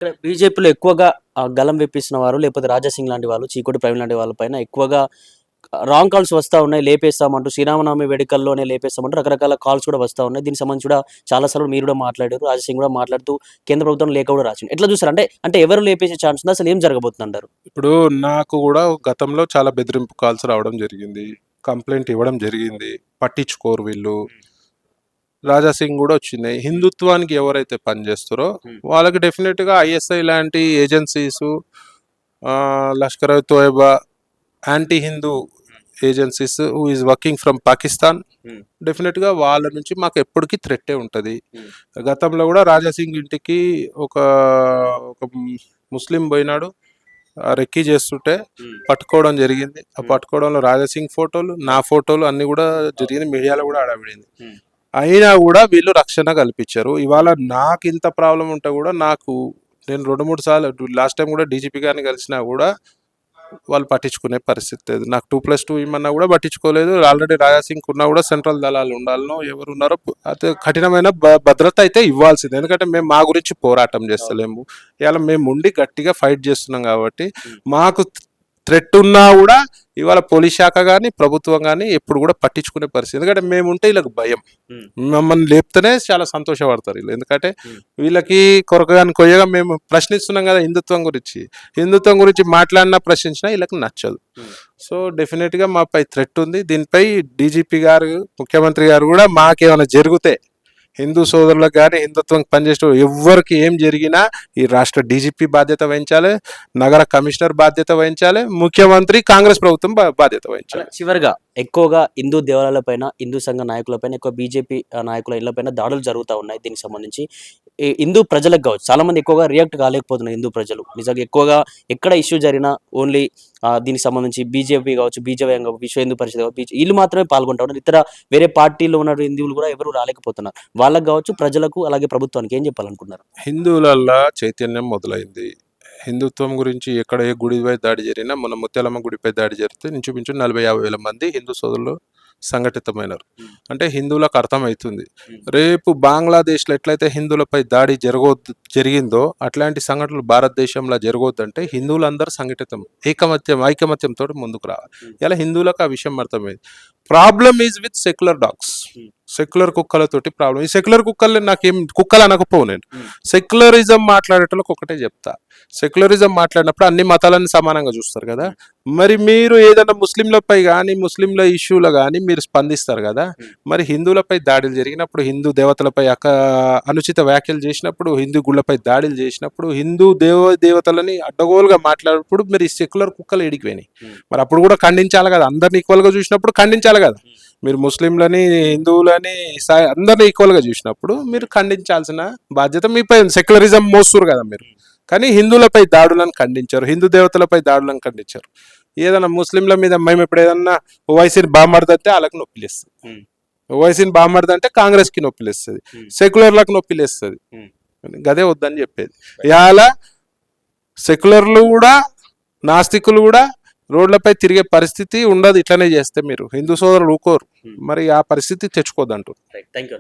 ఇక్కడ బీజేపీలో ఎక్కువగా గలం విప్పిస్తున్న వారు లేకపోతే రాజాసింగ్ లాంటి వాళ్ళు, చీకోటి ప్రవీణ్ లాంటి వాళ్ళ పైన ఎక్కువగా రాంగ్ కాల్స్ వస్తా ఉన్నాయి. లేపేస్తామంటూ శ్రీరామనవమి వేడుకల్లోనే లేపేస్తామంటూ రకరకాల కాల్స్ కూడా వస్తా ఉన్నాయి. దీనికి సంబంధించి కూడా చాలా సార్లు మీరు కూడా మాట్లాడారు. రాజాసింగ్ కూడా మాట్లాడుతూ కేంద్ర ప్రభుత్వం లేఖ కూడా రాసిండు. ఎట్లా చూస్తారు? అంటే ఎవరు లేపేసే ఛాన్స్ ఉంది? అసలు ఏం జరగబోతుందంటారు? ఇప్పుడు నాకు కూడా గతంలో చాలా బెదిరింపు కాల్స్ రావడం జరిగింది. కంప్లైంట్ ఇవ్వడం జరిగింది. పట్టించుకోరు వీళ్ళు. రాజా సింగ్ కూడా వచ్చినాయి. హిందుత్వానికి ఎవరైతే పనిచేస్తారో వాళ్ళకి డెఫినెట్గా ఐఎస్ఐ లాంటి agencies, Lashkar Toiba, anti Hindu agencies who is working from Pakistan, డెఫినెట్గా వాళ్ళ నుంచి మాకు ఎప్పటికీ థ్రెట్టే ఉంటుంది. గతంలో కూడా రాజా సింగ్ ఇంటికి ఒక ముస్లిం పోయినాడు, రెక్కీ చేస్తుంటే పట్టుకోవడం జరిగింది. ఆ పట్టుకోవడంలో రాజాసింగ్ ఫోటోలు, నా ఫోటోలు అన్ని కూడా జరిగింది. మీడియాలో కూడా ఆడబడింది. అయినా కూడా వీళ్ళు రక్షణ కల్పించారు. ఇవాళ నాకు ఇంత ప్రాబ్లం ఉంటే కూడా నేను 2-3 సార్లు లాస్ట్ టైం కూడా డీజీపీ గారిని కలిసినా కూడా వాళ్ళు పట్టించుకునే పరిస్థితి లేదు. నాకు 2+2 ఇమ్మన్నా కూడా పట్టించుకోలేదు. ఆల్రెడీ రాజాసింగ్ ఉన్నా కూడా సెంట్రల్ దళాలు ఉండాలనో ఎవరు ఉన్నారో అయితే కఠినమైన భద్రత అయితే ఇవ్వాల్సింది. ఎందుకంటే మేము మా గురించి పోరాటం చేస్తలేము. ఇవాళ మేము ఉండి గట్టిగా ఫైట్ చేస్తున్నాం కాబట్టి మాకు థ్రెట్ ఉన్నా కూడా ఇవాళ పోలీస్ శాఖ కానీ ప్రభుత్వం కానీ ఎప్పుడు కూడా పట్టించుకునే పరిస్థితి. ఎందుకంటే మేము ఉంటే వీళ్ళకి భయం. మమ్మల్ని లేపితేనే చాలా సంతోషపడతారు వీళ్ళు. ఎందుకంటే వీళ్ళకి కొరకగాని కొయ్యగా మేము ప్రశ్నిస్తున్నాం కదా హిందుత్వం గురించి మాట్లాడినా ప్రశ్నించినా వీళ్ళకి నచ్చదు. సో డెఫినెట్గా మాపై థ్రెట్ ఉంది. దీనిపై డీజీపీ గారు, ముఖ్యమంత్రి గారు కూడా మాకేమైనా జరిగితే హిందూ సోదరులకు కానీ హిందుత్వం పనిచేసే ఎవరికి ఏం జరిగినా ఈ రాష్ట్ర డీజీపీ బాధ్యత వహించాలి, నగర కమిషనర్ బాధ్యత వహించాలి, ముఖ్యమంత్రి కాంగ్రెస్ ప్రభుత్వం బాధ్యత వహించాలి. చివరిగా ఎక్కువగా హిందూ దేవాలయాలపైన, హిందూ సంఘ నాయకులపైన, ఎక్కువ బీజేపీ నాయకుల ఇళ్లపైన దాడులు జరుగుతూ ఉన్నాయి. దీనికి సంబంధించి హిందూ ప్రజలకు కావచ్చు, చాలా మంది ఎక్కువగా రియాక్ట్ కాలేకపోతున్నారు. హిందూ ప్రజలు నిజంగా ఎక్కువగా ఎక్కడ ఇష్యూ జరిగినా ఓన్లీ దీనికి సంబంధించి బీజేపీ కావచ్చు, బీజేపీ విశ్వ హిందూ పరిషత్ కావచ్చు, వీళ్ళు మాత్రమే పాల్గొంటా ఉన్నారు. ఇతర వేరే పార్టీలో ఉన్న హిందువులు కూడా ఎవరు రాలేకపోతున్నారు. వాళ్ళకు కావచ్చు, ప్రజలకు, అలాగే ప్రభుత్వానికి ఏం చెప్పాలనుకున్నారు? హిందువులల్లో చైతన్యం మొదలైంది. హిందుత్వం గురించి ఎక్కడ ఏ గుడిపై దాడి జరిగినా, మన ముత్యాలమ్మ గుడిపై దాడి జరిగితే ఇంచుమించు 40-50 వేల మంది హిందూ సోదరులు సంఘటితమైనారు. అంటే హిందువులకు అర్థమవుతుంది. రేపు బంగ్లాదేశ్లో ఎట్లయితే హిందువులపై దాడి జరిగిందో అట్లాంటి సంఘటనలు భారతదేశంలో జరగొద్దంటే హిందువులందరూ సంఘటితం ఐకమత్యంతో ముందుకు రావాలి. ఇలా హిందువులకు ఆ విషయం అర్థమైంది. Problem is with secular dogs. Secular కుక్కలతోటి ప్రాబ్లం. ఈ సెక్యులర్ కుక్కలు నాకేం కుక్కలు అనకపోవు. నేను సెక్యులరిజం మాట్లాడేటోళ్ళకి ఒకటే చెప్తా, సెక్యులరిజం మాట్లాడినప్పుడు అన్ని మతాలను సమానంగా చూస్తారు కదా. మరి మీరు ఏదైనా ముస్లింలపై కానీ ముస్లింల ఇష్యూలో కానీ మీరు స్పందిస్తారు కదా. మరి హిందువులపై దాడులు జరిగినప్పుడు, హిందూ దేవతలపై అనుచిత వ్యాఖ్యలు చేసినప్పుడు, హిందూ గుళ్ళపై దాడులు చేసినప్పుడు, హిందూ దేవతలని అడ్డగోలుగా మాట్లాడినప్పుడు మీరు ఈ సెక్యులర్ కుక్కలు ఎడికిపోయినాయి. మరి అప్పుడు కూడా ఖండించాలి కదా. అందరిని ఈక్వల్గా చూసినప్పుడు ఖండించాలి కదా. మీరు ముస్లింలని, హిందువులని, అందరిని ఈక్వల్గా చూసినప్పుడు మీరు ఖండించాల్సిన బాధ్యత మీపై. సెక్యులరిజం మోస్తురు కదా మీరు. కానీ హిందువులపై దాడులను ఖండించారు, హిందూ దేవతలపై దాడులను ఖండించారు. ఏదైనా ముస్లింల మీద మేము ఇప్పుడు ఏదన్నా ఓవైసీని బామర్దంటే వాళ్ళకి నొప్పిలేస్తుంది, ఓవైసీని బామర్దంటే కాంగ్రెస్కి నొప్పిలేస్తుంది, సెక్యులర్లకు నొప్పిలేస్తుంది. గదే వద్దని చెప్పేది. ఇవాళ సెక్యులర్లు కూడా, నాస్తికులు కూడా రోడ్లపై తిరిగే పరిస్థితి ఉండదు. ఇట్లనే చేస్తే మీరు హిందూ సోదరులు ఊకోరు. మరి ఆ పరిస్థితి తెచ్చుకోద్దంటారు. Thank you.